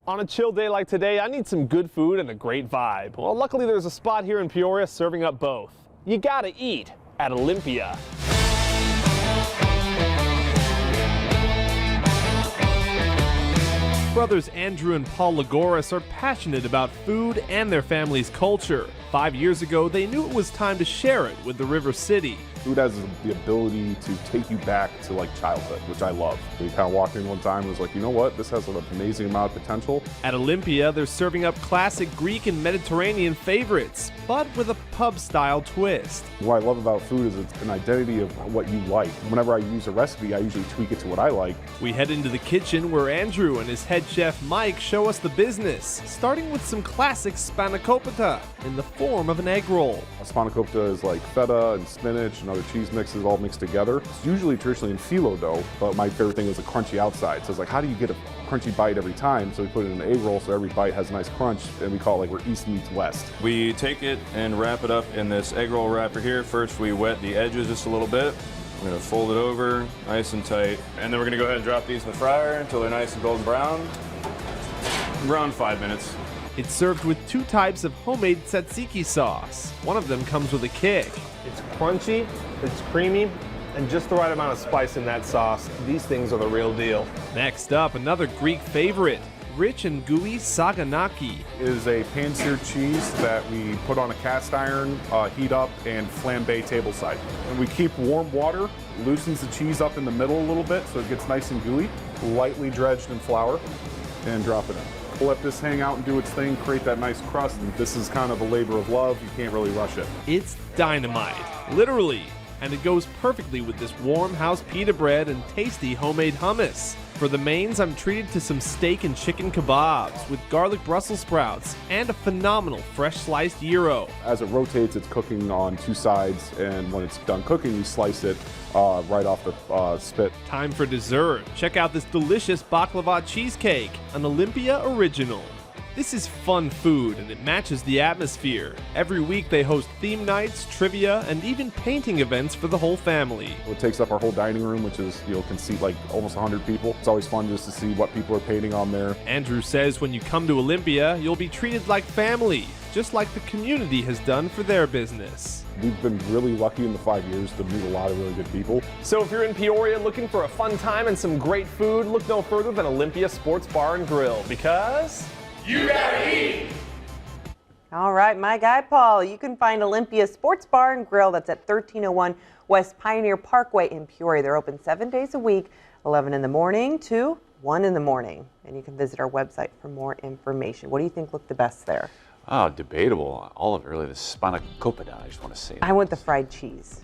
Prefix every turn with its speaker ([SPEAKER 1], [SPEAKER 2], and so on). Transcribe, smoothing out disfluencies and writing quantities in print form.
[SPEAKER 1] On a chill day like today, I need some good food and a great vibe. Well, luckily there's a spot here in Peoria serving up both. You gotta eat at Olympia. Brothers Andrew and Paul Lagoris are passionate about food and their family's culture. 5 years ago, they knew it was time to share it with the River City.
[SPEAKER 2] Food has the ability to take you back to like childhood, which I love. We kind of walked in one time and was like, you know what, this has an amazing amount of potential.
[SPEAKER 1] At Olympia, they're serving up classic Greek and Mediterranean favorites, but with a pub-style twist.
[SPEAKER 2] What I love about food is it's an identity of what you like. Whenever I use a recipe, I usually tweak it to what I like.
[SPEAKER 1] We head into the kitchen where Andrew and his head chef Mike show us the business, starting with some classic spanakopita in the form of an egg roll.
[SPEAKER 2] A spanakopita is like feta and spinach and other cheese mixes all mixed together. It's usually traditionally in phyllo dough, but my favorite thing is the crunchy outside. So it's like, how do you get a crunchy bite every time? So we put it in an egg roll so every bite has a nice crunch, and we call it like where East meets West.
[SPEAKER 3] We take it and wrap it up in this egg roll wrapper here. First we wet the edges just a little bit. We're gonna fold it over nice and tight, and then we're gonna go ahead and drop these in the fryer until they're nice and golden brown. Around 5 minutes.
[SPEAKER 1] It's served with two types of homemade tzatziki sauce. One of them comes with a kick. It's crunchy, it's creamy, and just the right amount of spice in that sauce. These things are the real deal. Next up, another Greek favorite, rich and gooey saganaki.
[SPEAKER 2] It is a pan-seared cheese that we put on a cast iron, heat up, and flambe tableside. And we keep warm water, loosens the cheese up in the middle a little bit so it gets nice and gooey, lightly dredged in flour, and drop it in. We'll let this hang out and do its thing, create that nice crust, and this is kind of a labor of love. You can't really rush it.
[SPEAKER 1] It's dynamite, literally, and it goes perfectly with this warm house pita bread and tasty homemade hummus. For the mains, I'm treated to some steak and chicken kebabs with garlic Brussels sprouts and a phenomenal fresh sliced gyro.
[SPEAKER 2] As it rotates, it's cooking on two sides, and when it's done cooking, you slice it right off the spit.
[SPEAKER 1] Time for dessert. Check out this delicious baklava cheesecake, an Olympia original. This is fun food, and it matches the atmosphere. Every week they host theme nights, trivia, and even painting events for the whole family.
[SPEAKER 2] It takes up our whole dining room, which is, can seat like almost 100 people. It's always fun just to see what people are painting on there.
[SPEAKER 1] Andrew says when you come to Olympia, you'll be treated like family, just like the community has done for their business.
[SPEAKER 2] We've been really lucky in the 5 years to meet a lot of really good people.
[SPEAKER 1] So if you're in Peoria looking for a fun time and some great food, look no further than Olympia Sports Bar and Grill, because you gotta eat!
[SPEAKER 4] All right, my guy Paul, you can find Olympia Sports Bar and Grill. That's at 1301 West Pioneer Parkway in Peoria. They're open 7 days a week, 11 in the morning to 1 in the morning. And you can visit our website for more information. What do you think looked the best there?
[SPEAKER 5] Oh, debatable. All of it, really. The spanakopita, I just want to say that.
[SPEAKER 4] I want the fried cheese.